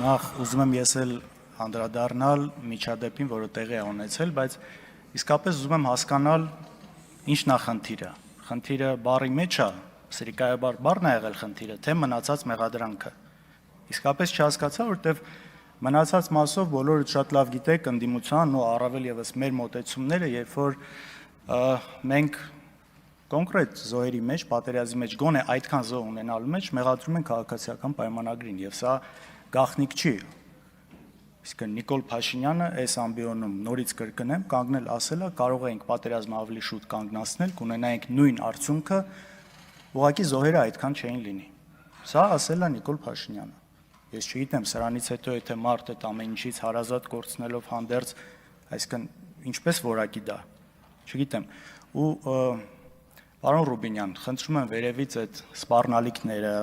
նախ ուզում եմ ես էլ անդրադառնալ միջադեպին, որը տեղի է ունեցել, բայց իսկապես ուզում եմ հասկանալ ինչն է խնդիրը։ Խնդիրը բառի մեջ է, սրիկայաբար բառն է եղել խնդիրը, թե մնացած մեղադրանքը։ Իսկապես չհասկացա, որտեվ մնացած մասով բոլորը շատ լավ գիտեք ընդդիմության ու առավել եւս մեր մոտեցումները, երբ որ մենք կոնկրետ զոհերի մեջ, պատերազմի մեջ գոնե այդքան զոհ ունենալու մեջ մեղադրում են քաղաքացիական պայմանագրին, եւ սա գաղտնիք չի։ Իսկ Նիկոլ Փաշինյանը այս ամբիոնում նորից կրկնեմ, կանգնել ասելա, կարող ենք պատերազմը ավելի շուտ կանգնացնել, կունենայինք նույն արդյունքը, ուղղակի զոհերը այդքան չէին լինի։ Սա ասելա Նիկոլ Փաշինյանը։ Ես չգիտեմ, սրանից հետո եթե մարդ այդ ամեն ինչից հարազատ կորցնելով հանդերձ, այսինքն ինչպես որակի դա, չգիտեմ։ Ու պարոն Ռուբինյան, խնդրում եմ վերևից այդ սպառնալիքները,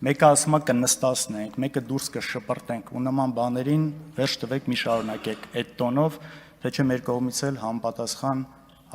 մեկը ասում է կնստացնենք, մեկը դուրս կշպրտենք ու նման բաներին վերջ տվեք, մի շարունակեք այդ տոնով, թե չէ մեր կողմից էլ համապատասխան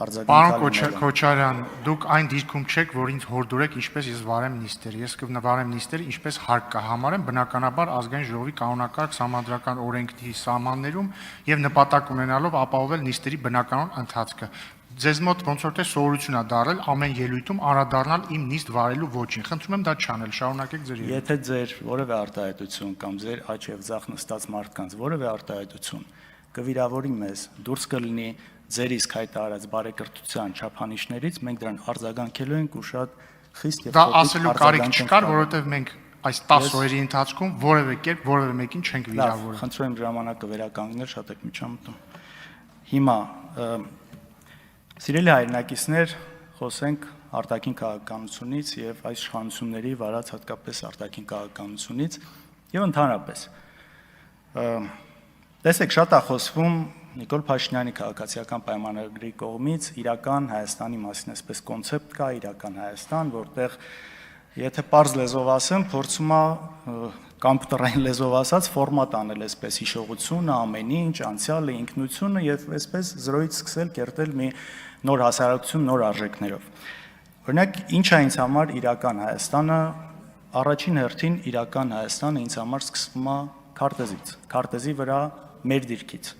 արձագանք։ Պարոն Քոչարյան, դուք այն դիրքում չեք, որ ինձ հորդորեք ինչպես ես վարեմ նիստերը։ Ես կվարեմ նիստերը ինչպես հարկ կհամարեմ, բնականաբար ազգային ժողովի կանոնակարգ սահմանադրական օրենքի սահմաններում եւ նպատակ ունենալով ապահովել նիստերի բնականon ընթացքը։ Ձեզ մոտ ոնց որ թե սովորություն է դարել ամեն ելույթում անդրադառնալ իմ նիստ վարելու ոչին։ Խնդրում եմ դա չանել, շարունակեք ձեր ելույթը։ Եթե ձեր որևէ արտահայտություն կամ ձեր աճ եւ ձախ նստած մարդկանց որևէ արտահայտություն կվիրավորի մեզ, դուրս կլինի ձեր իսկ հայտարարած բարեկրթության չափանիշներից, մենք դրան արձագանքելու ենք ու շատ խիստ եւ դա ասելու կարիք չկար, որովհետեւ մենք այս 10 օրերի ընթացքում որևէ կերպ որևէ մեկին չենք վիրավորել։ Խնդրում եմ ժամանակը վերականգնել, շատ եք միջամտում։ Հիմա Սիրելի հայրենակիցներ, խոսենք արտաքին քաղաքականությունից եւ այս իշխանությունների վարած հատկապես արտաքին քաղաքականությունից եւ ընդհանրապես։ Տեսեք, շատ է խոսվում Նիկոլ Փաշինյանի քաղաքացիական պայմանագրի կողմից իրական Հայաստանի մասին այսպես կոնցեպտ կա, իրական Հայաստան, որտեղ եթե պարզ լեզվով ասեմ, փորձում է կոմպյուտերային լեզվով ասած ֆորմատ անել այսպես հիշողությունը, ամեն ինչ, անցյալը, ինքնությունը եւ այսպես զրոյից սկսել կերտել մի նոր հասարակություն, նոր արժեքներով։ Օրինակ, ինչ է ինձ համար իրական Հայաստանը, առաջին հերթին իրական Հայաստանը ինձ համար սկսվում է քարտեզից, քարտեզի վրա մեր դիրքից,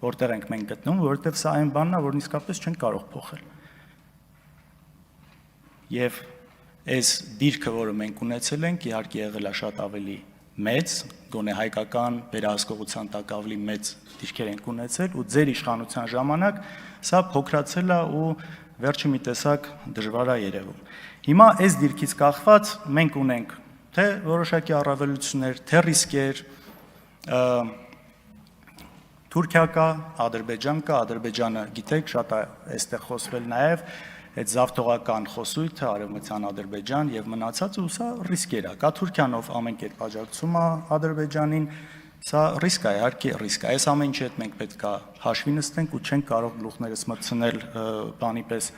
որտեղ ենք մենք գտնվում, որովհետև սա այն բանն է, որն իսկապես չենք կարող փոխել։ Եվ այս դիրքը, որը մենք ունեցել ենք, իհարկե եղել է շատ ավելի մեծ, գոնե հայկական վերահսկողության տակ ավելի մեծ դիրքեր ենք ունեցել ու ձեր իշխանության ժամանակ սա փոքրացել է ու վերջը մի տեսակ դժվար է երևում։ Հիմա այս դիրքից կախված մենք ունենք թե որոշակի առավելություններ, թե ռիսկեր, Թուրքիա կա, Ադրբեջան կա, Ադրբեջանը գիտեք, շատ է այստեղ խոսվել նաև այդ զավթողական խոսույթը Արևմտյան Ադրբեջան եւ մնացածը ու սա ռիսկեր է։ Կա Թուրքիանով ամեն կերպ աջակցում է Ադրբեջանին, սա ռիսկ է, իհարկե ռիսկ է։ Այս ամեն ինչի հետ մենք պետք է հաշվի նստենք ու չենք կարող գլուխներս մտցնել բանի պես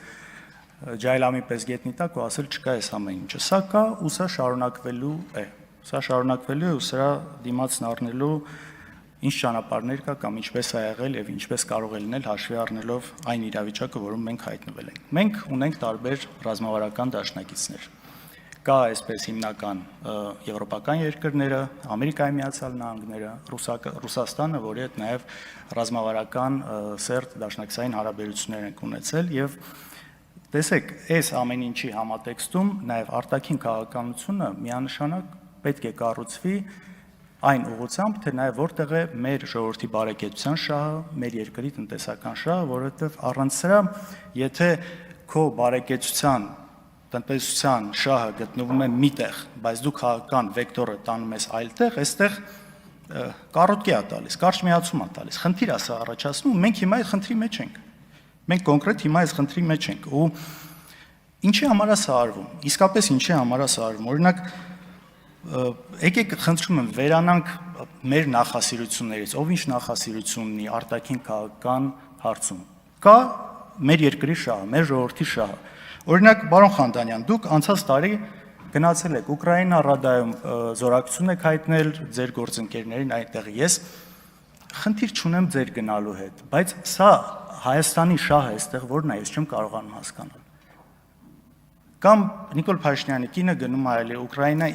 ջայլամի պես գետնի տակ ու ասել չկա այս ամեն ինչը։ Սա կա ու սա շարունակվելու է։ Սա շարունակվելու է ու սրա դիմացն առնելու ինչ ճանապարհներ կա կամ ինչպես է եղել եւ ինչպես կարող է լինել հաշվի առնելով այն իրավիճակը, որում մենք հայտնվել ենք։ Մենք ունենք տարբեր ռազմավարական դաշնակիցներ։ Կա այսպես հիմնական եվրոպական երկրները, Ամերիկայի Միացյալ Նահանգները, Ռուսաստանը, որի հետ նաեւ ռազմավարական սերտ դաշնակցային հարաբերություններ ենք ունեցել եւ տեսեք, այս ամեն ինչի համատեքստում նաեւ արտաքին քաղաքականությունը միանշանակ պետք է կառուցվի այն ուղղությամբ, թե նաև որտեղ է մեր ժողովրդի բարեկեցության շահը, մեր երկրի տնտեսական շահը, որովհետև առանց սրա, եթե քո բարեկեցության, տնտեսության շահը գտնվում է միտեղ, բայց դու քաղաքական վեկտորը տանում ես այլտեղ, այստեղ կարոտկի է տալիս, կարճ միացում է տալիս, խնդիր է սա առաջացնում, մենք հիմա այդ խնդրի մեջ ենք։ Մենք կոնկրետ հիմա այս խնդրի մեջ ենք ու ինչի համար է սա արվում։ Իսկապես ինչի համար է սա արվում։ Օրինակ եկեք խնդրում եմ վերանանք մեր նախասիրություններից, ով ինչ նախասիրություն ունի արտաքին քաղաքական հարցում։ Կա մեր երկրի շահը, մեր ժողովրդի շահը։ Օրինակ, պարոն Խանդանյան, դուք անցած տարի գնացել եք Ուկրաինա, Ռադայում զորակցություն եք հայտնել ձեր գործընկերներին այնտեղ։ Ես խնդիր չունեմ ձեր գնալու հետ, բայց սա Հայաստանի շահը այստեղ որն է, ես չեմ կարողանում հասկանալ։ Կամ Նիկոլ Փաշինյանի կինը գնում է այլ Ուկրաինա,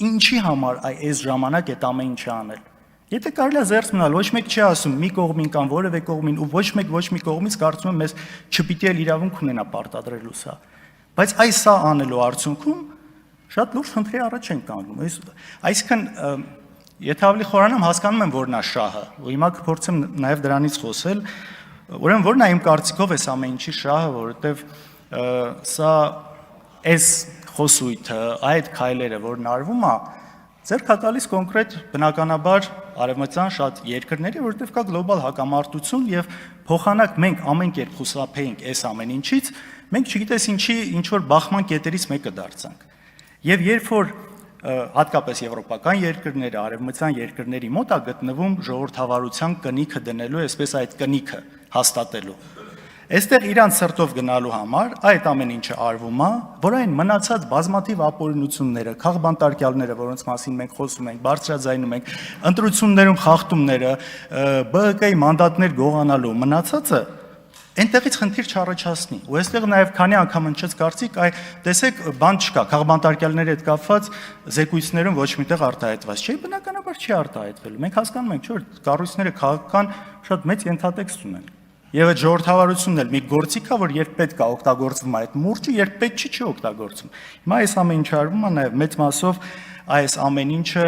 ինչի համար այս ժամանակ այդ ամեն ինչը անել։ Եթե կարելի է զերծ մնալ, ոչ մեկ չի ասում մի կողմին կամ որևէ կողմին ու ոչ մի կողմից կարծում եմ մեզ չպիտի էլ իրավունք ունենա պարտադրելու սա։ Բայց այս սա անելու արդյունքում շատ լուրջ խնդրի առաջ են կանգնում։ Այսինքն եթե ավելի խորանամ հասկանում եմ որ նա շահը, ու հիմա կփորձեմ նաև դրանից խոսել, ուրեմն որն է իմ կարծիքով այս ամեն ինչի շահը, որովհետև սա այս խոսույթը, այդ քայլերը, որն արվում է, ձեռք է տալիս կոնկրետ բնականաբար արևմտյան շատ երկրների, որովհետև կա գլոբալ հակամարտություն եւ փոխանակ մենք ամեն կերպ խուսափեինք այս ամեն ինչից, մենք չգիտես ինչի ինչ որ բախման կետերից մեկը դարձանք։ Եվ երբ որ հատկապես եվրոպական երկրները, արևմտյան երկրների մոտ է գտնվում ժողովրդավարության կնիքը դնելու, այսպես այդ կնիքը հաստատելու։ Այստեղ իրանց սրտով գնալու համար այդ ամեն ինչը արվում է, որ այն մնացած բազմաթիվ ապօրինությունները, քաղբանտարկյալները, որոնց մասին մենք խոսում ենք, բարձրաձայնում ենք, ընտրություններում խախտումները, ԲՀԿ-ի մանդատներ գողանալու մնացածը այնտեղից խնդիր չառաջացնի։ Ու այստեղ նաև քանի անգամ հնչեց կարծիք, տեսեք, բան չկա, քաղբանտարկյալների հետ կապված զեկույցներում ոչ միտեղ արտահայտված չէ, բնականաբար չի արտահայտվելու։ Մենք հասկանում ենք, չէ՞, որ կառույցները քաղաքական շատ մեծ ենթատեքստ ունեն։ Եվ այդ ժողովրդավարությունն էլ մի գործիք է, որ երբ պետք է օգտագործվում է այդ մուրճը, երբ պետք չի օգտագործվում։ Հիմա այս ամեն ինչը արվում է նաև մեծ մասով այս ամեն ինչը,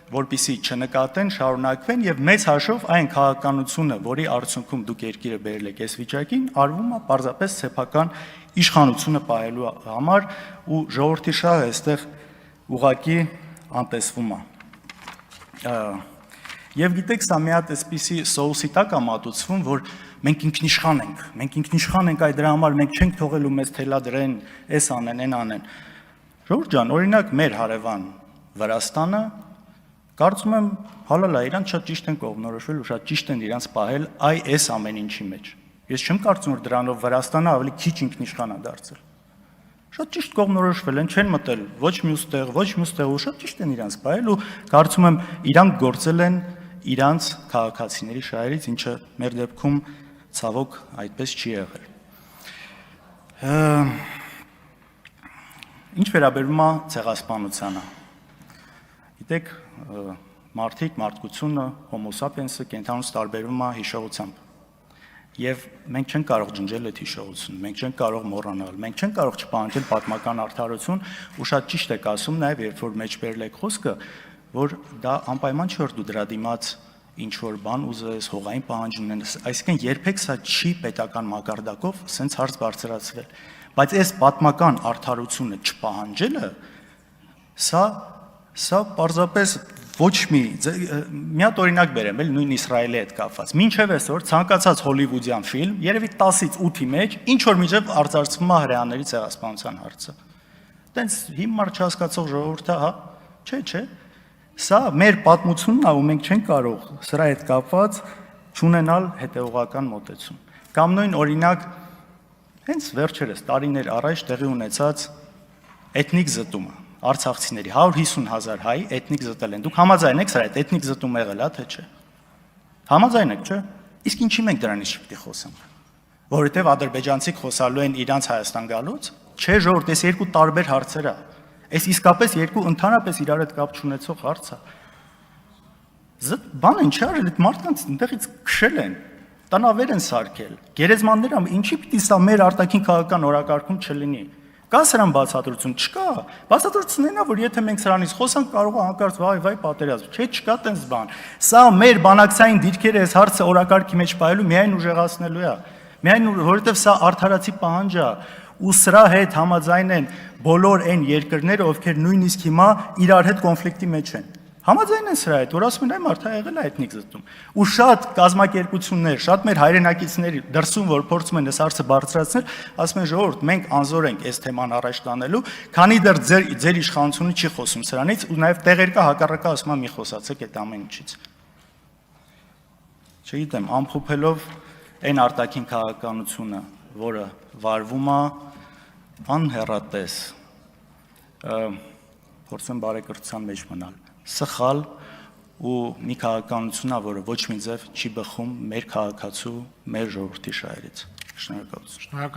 որպեսզի չնկատեն, շարունակվեն եւ մեծ հաշվով այն քաղաքականությունը, որի արդյունքում դուք երկիրը բերել եք այս վիճակին, արվում է պարզապես սեփական իշխանությունը պահելու համար ու ժողովրդի շահը այստեղ ուղղակի անտեսվում է։ Եվ գիտեք, սա մի հատ այսպիսի սոուսի տակ է մատուցվում, որ մենք ինքնիշխան ենք, այդ դրա համար մենք չենք թողելու մեզ թելադրեն, այս անեն, այն անեն։ Ժողովուրդ ջան, օրինակ մեր հարևան Վրաստանը, կարծում եմ հալալ է, իրանք շատ ճիշտ են կողմնորոշվել ու շատ ճիշտ են իրանք պահել այս ամեն ինչի մեջ։ Ես չեմ կարծում, որ դրանով Վրաստանը ավելի քիչ ինքնիշխան է դարձել։ Շատ ճիշտ կողմնորոշվել են, չեն մտել ոչ մյուս տեղ, ու շատ ճիշտ են իրանք պահել ու կարծում եմ իրանք գործել են իրանց քաղաքացիների շահերից, ինչը մեր դեպքում ցավոք այդպես չի եղել։ Ինչ վերաբերում է ցեղասպանությանը։ Գիտեք, մարդկությունը, Homo sapiens-ը կենթանուց տարբերվում է հիշողությամբ։ Եվ մենք չենք կարող ջնջել այդ հիշողությունը, մենք չենք կարող մոռանալ, մենք չենք կարող չպահանջել պատմական արդարություն, ու շատ ճիշտ եք ասում նաև, երբ որ մեջբերել եք խոսքը, որ դա անպայման չէ, որ դու դրա դիմաց ինչ որ բան ուզես, հողային պահանջ ունենաս, այսինքն երբեք սա չի պետական մակարդակով սենց հարց բարձրացվել, բայց այս պատմական արդարությունը չպահանջելը, սա պարզապես ոչ մի հատ օրինակ բերեմ, էլ նույն Իսրայելի հետ կապված, մինչև այսօր ցանկացած հոլիվուդյան ֆիլմ, երևի 10-ից 8-ի մեջ ինչ որ միջև արձարծվում է հրեաների ցեղասպանության հարցը։ Տենց հիմար չհասկացող ժողովուրդը, հա, չէ, սա մեր պատմությունն է ու մենք չենք կարող սրա հետ կապված չունենալ հետևողական մոտեցում։ Կամ նույն օրինակ հենց վերջերս տարիներ առաջ տեղի ունեցած էթնիկ զտումը, արցախցիների 150,000 հայ էթնիկ զտել են։ Դուք համաձայն եք սրա հետ էթնիկ զտում եղել, թե չէ։ Համաձայն եք, չէ։ Իսկ ինչի մենք դրանից չպետք է խոսենք։ Որովհետև ադրբեջանցիք խոսալու են իրանց Հայաստան գալուց, չէ, ժողովուրդ, այս երկու տարբեր հարցեր է։ Այս իսկապես երկու ընդհանրապես իրար հետ կապ չունեցող հարց է։ Բան են չի արել, այդ մարդկանց այնտեղից քշել են, տնավեր են սարքել։ Գերեզմանները ինչի պիտի սա մեր արտաքին քաղաքական օրակարգում չլինի։ Կա սրան բացատրություն, չկա։ Բացատրությունն է, որ եթե մենք սրանից խոսանք, կարող է հանկարծ վայ պատերազմ։ Չէ, չկա տենց բան։ Սա մեր բանակցային դիրքերը այս հարցը օրակարգի մեջ պահելու միայն ուժեղացնելու է։ Միայն որովհետև սա արդարացի պահանջ է, ու սրա հետ համաձայն են բոլոր այն երկրները, ովքեր նույնիսկ հիմա իրար հետ կոնֆլիկտի մեջ են։ Համաձայն են սրա հետ, որ ասում են, այ մարդը եղել է էթնիկ զտում։ Ու շատ կազմակերպություններ, շատ մեր հայրենակիցների դրսում, որ փորձում են այս հարցը բարձրացնել, ասում են ժողովուրդ, մենք անզոր ենք այս թեման առաջ տանելու, քանի դեռ ձեր իշխանությունը չի խոսում սրանից, ու նաև տեղեր կա հակառակը ասում է մի խոսացեք այդ ամեն ինչից։ Չգիտեմ, ամփոփելով այն արտաքին քաղաքականությունը, որը վարվում է անհեռատես, փորձեմ բարեկրթության մեջ մնալ, սխալ ու մի քաղաքականություն է, որը ոչ մի ձև չի բխում մեր քաղաքացու, մեր ժողովրդի շահերից։ Շնորհակալություն։